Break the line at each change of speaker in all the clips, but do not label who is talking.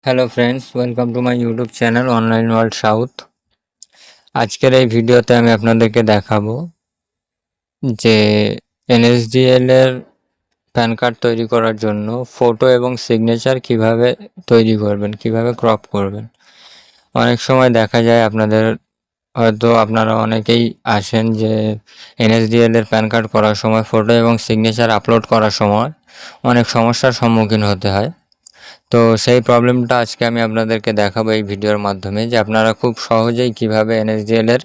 Hello friends, welcome to my YouTube channel online world south. আজকের এই ভিডিওতে আমি আপনাদেরকে দেখাবো যে এনএসডিএল এর প্যান কার্ড তৈরি করার জন্য ফটো এবং সিগনেচার কিভাবে তৈরি করবেন, কিভাবে ক্রপ করবেন। অনেক সময় দেখা যায় হয়তো আপনারা অনেকেই আসেন যে এনএসডিএল এর প্যান কার্ড করার সময় ফটো এবং সিগনেচার আপলোড করার সময় অনেক সমস্যার সম্মুখীন হতে হয়। তো সেই প্রবলেমটা আজকে আমি আপনাদেরকে দেখাবো এই ভিডিওর মাধ্যমে, যে আপনারা খুব সহজেই কিভাবে এনএসডিএল এর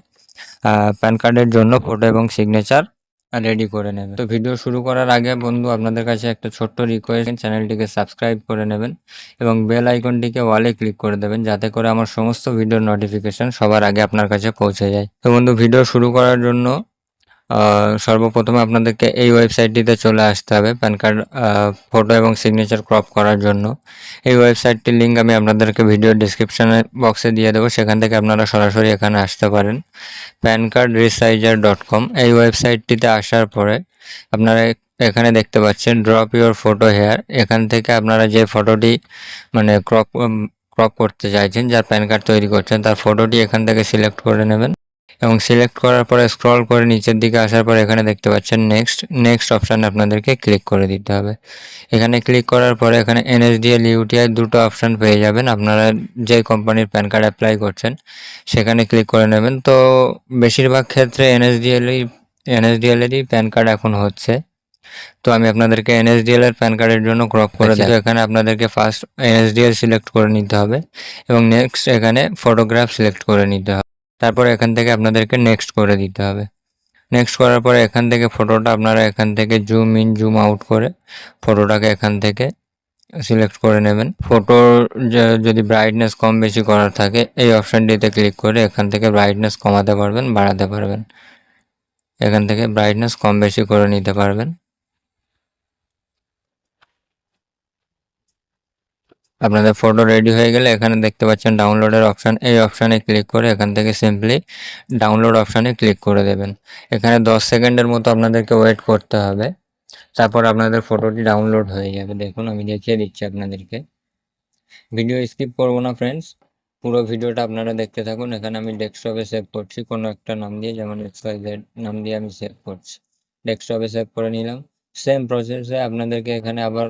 প্যান কার্ডের জন্য ফটো এবং সিগনেচার রেডি করে নেবেন। তো ভিডিও শুরু করার আগে বন্ধু আপনাদের কাছে একটা ছোট্ট রিকোয়েস্ট, চ্যানেলটিকে সাবস্ক্রাইব করে নেবেন এবং বেল আইকনটিকে ওয়ালে ক্লিক করে দেবেন, যাতে করে আমার সমস্ত ভিডিওর নোটিফিকেশন সবার আগে আপনার কাছে পৌঁছে যায়। তো বন্ধু, ভিডিও শুরু করার জন্য সর্বপ্রথমে আপনাদেরকে এই ওয়েবসাইটটিতে চলে আসতে হবে প্যান কার্ড ফটো এবং সিগনেচার ক্রপ করার জন্য। এই ওয়েবসাইটটির লিঙ্ক আমি আপনাদেরকে ভিডিও ডিসক্রিপশানে বক্সে দিয়ে দেবো, সেখান থেকে আপনারা সরাসরি এখানে আসতে পারেন। pancardresizer.com এই ওয়েবসাইটটিতে আসার পরে আপনারা এখানে দেখতে পাচ্ছেন ড্রপ ইউর ফটো হেয়ার। এখান থেকে আপনারা যে ফটোটি ক্রপ করতে চাইছেন, যার প্যান কার্ড তৈরি করছেন, তার ফটোটি এখান থেকে সিলেক্ট করে নেবেন এবং সিলেক্ট করার পরে স্ক্রল করে নিচের দিকে আসার পর এখানে দেখতে পাচ্ছেন নেক্সট অপশানে আপনাদেরকে ক্লিক করে দিতে হবে। এখানে ক্লিক করার পরে এখানে এনএসডিএল ইউটিআই দুটো অপশান পেয়ে যাবেন। আপনারা যে কোম্পানির প্যান কার্ড অ্যাপ্লাই করছেন সেখানে ক্লিক করে নেবেন। তো বেশিরভাগ ক্ষেত্রে এনএসডিএলেরই প্যান কার্ড এখন হচ্ছে। তো আমি আপনাদেরকে এনএসডিএল এর প্যান কার্ডের জন্য ক্রপ করে দেবো। এখানে আপনাদেরকে ফার্স্ট এনএসডিএল সিলেক্ট করে নিতে হবে এবং নেক্সট এখানে ফটোগ্রাফ সিলেক্ট করে নিতে হবে। তারপর এখান থেকে আপনাদেরকে নেক্সট করে দিতে হবে। নেক্সট করার পরে এখান থেকে ফটোটা আপনারা এখান থেকে জুম ইন জুম আউট করে ফটোটাকে এখান থেকে সিলেক্ট করে নেবেন। ফটোর যদি ব্রাইটনেস কম বেশি করার থাকে এই অপশানটিতে ক্লিক করে এখান থেকে ব্রাইটনেস কমাতে পারবেন, বাড়াতে পারবেন। এখান থেকে ব্রাইটনেস কম বেশি করে নিতে পারবেন। আপনাদের ফটো রেডি হয়ে গেলে এখানে দেখতে পাচ্ছেন ডাউনলোডের অপশান, এই অপশানে ক্লিক করে এখান থেকে সিম্পলি ডাউনলোড অপশানে ক্লিক করে দেবেন। এখানে 10 সেকেন্ডের মতো আপনাদেরকে ওয়েট করতে হবে, তারপর আপনাদের ফটোটি ডাউনলোড হয়ে যাবে। দেখুন, আমি দেখিয়ে দিচ্ছি আপনাদেরকে। ভিডিও স্কিপ করবো না ফ্রেন্ডস, পুরো ভিডিওটা আপনারা দেখতে থাকুন। এখানে আমি ডেস্কটপে সেভ করছি কোনো একটা নাম দিয়ে, যেমন XYZ নাম দিয়ে আমি সেভ করছি। ডেস্কটপে সেভ করে নিলাম। সেম প্রসেসে আপনাদেরকে এখানে আবার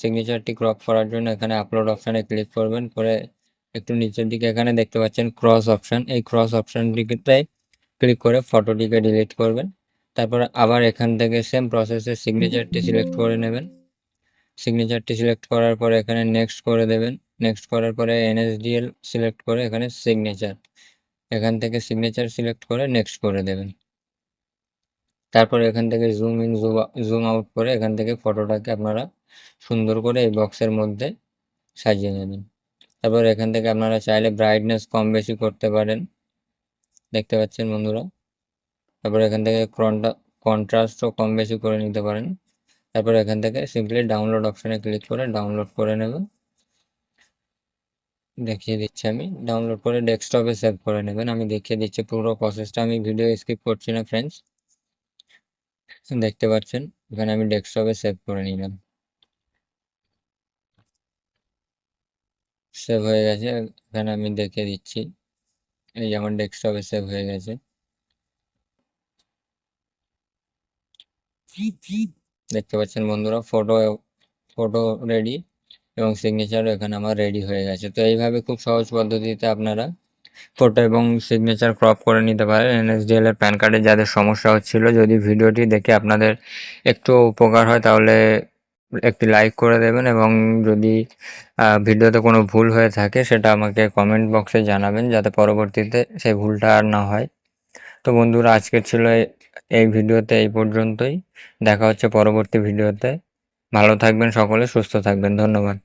সিগনেচারটি ক্রপ করার জন্য এখানে আপলোড অপশানে ক্লিক করবেন, করে একটু নিচের দিকে এখানে দেখতে পাচ্ছেন ক্রস অপশান, এই ক্রস অপশানটিতে ক্লিক করে ফটোটিকে ডিলিট করবেন। তারপর আবার এখান থেকে সেম প্রসেসে সিগনেচারটি সিলেক্ট করে নেবেন। সিগনেচারটি সিলেক্ট করার পরে এখানে নেক্সট করে দেবেন। নেক্সট করার পরে এনএসডিএল সিলেক্ট করে এখানে সিগনেচার, এখান থেকে সিগনেচার সিলেক্ট করে নেক্সট করে দেবেন। তারপর এখান থেকে জুম ইন জুম আউট করে এখান থেকে ফটোটাকে আপনারা সুন্দর করে এই বক্সের মধ্যে সাজিয়ে নেবেন। তারপর এখান থেকে আপনারা চাইলে ব্রাইটনেস কম বেশি করতে পারেন, দেখতে পাচ্ছেন বন্ধুরা। তারপর এখান থেকে কন্ট্রাস্টও কম বেশি করে নিতে পারেন। তারপর এখান থেকে সিম্পলি ডাউনলোড অপশানে ক্লিক করে ডাউনলোড করে নেবেন। দেখিয়ে দিচ্ছি, আমি ডাউনলোড করে ডেস্কটপে সেভ করে নেবেন। আমি দেখিয়ে দিচ্ছি পুরো প্রসেসটা, আমি ভিডিও স্কিপ করছি না ফ্রেন্ডস। দেখতে পাচ্ছেন এখানে আমি ডেস্কটপে সেভ করে নিলাম। সেভ হয়ে গেছে, এখানে আমি দেখিয়ে দিচ্ছি, এই আমার ডেস্কটপে সেভ হয়ে গেছে। দেখতে পাচ্ছেন বন্ধুরা, ফটো রেডি এবং সিগনেচারও এখানে আমার রেডি হয়ে গেছে। তো এইভাবে খুব সহজ পদ্ধতিতে আপনারা ফটো এবং সিগনেচার ক্রপ করে নিতে পারেন এনএসডিএল এর প্যান কার্ডে যাদের সমস্যা হচ্ছিল। যদি ভিডিওটি দেখে আপনাদের একটু উপকার হয় তাহলে একটি লাইক করে দেবেন, এবং যদি ভিডিওতে কোনো ভুল হয়ে থাকে সেটা আমাকে কমেন্ট বক্সে জানাবেন, যাতে পরবর্তীতে সেই ভুলটা আর না হয়। তো বন্ধুরা, আজকের ছিল এই ভিডিওতে এই পর্যন্তই। দেখা হচ্ছে পরবর্তী ভিডিওতে। ভালো থাকবেন সকলে, সুস্থ থাকবেন। ধন্যবাদ।